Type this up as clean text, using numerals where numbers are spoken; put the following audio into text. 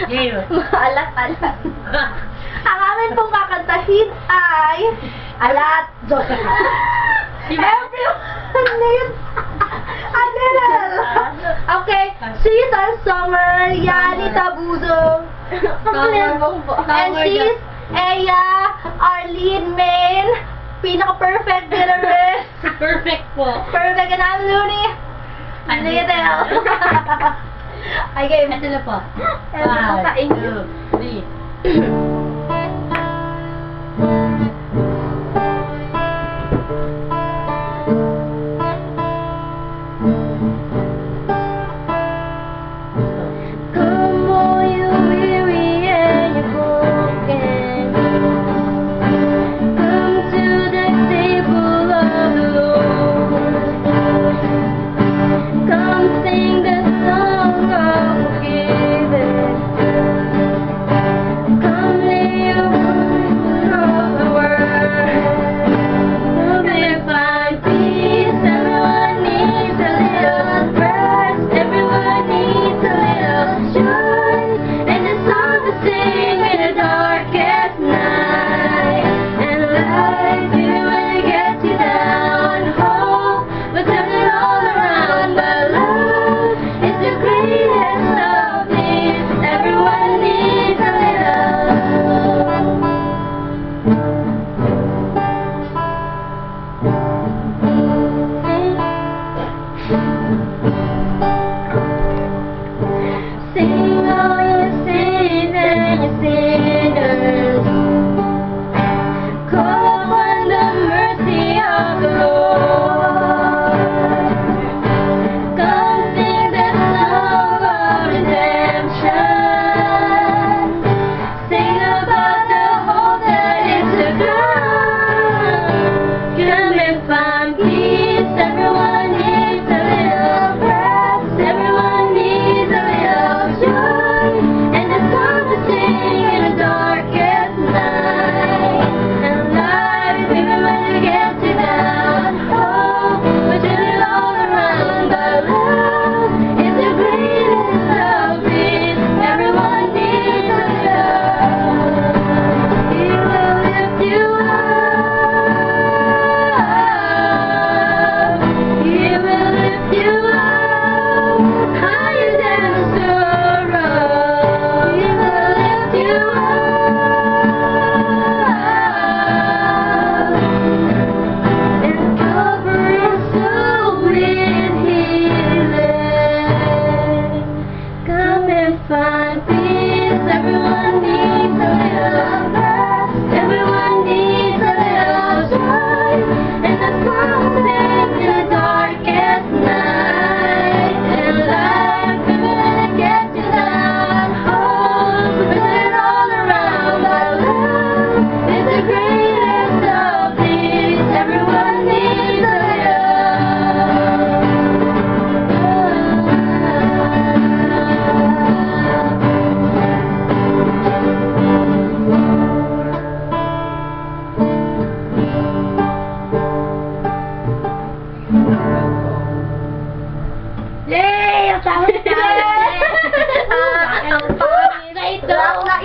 Game. Maalat-alat. Ang amin pong kakantahin ay alat. Joke. Everyone needs a little. Okay, she's our summer, Yani Tabuzo. And she's Aya, our lead main, pinaka-perfect dinner. Perfect po. Perfect, and I'm Looney. Little. Okay. Ito na po. Ito na sa inyo. 1, 2, 3.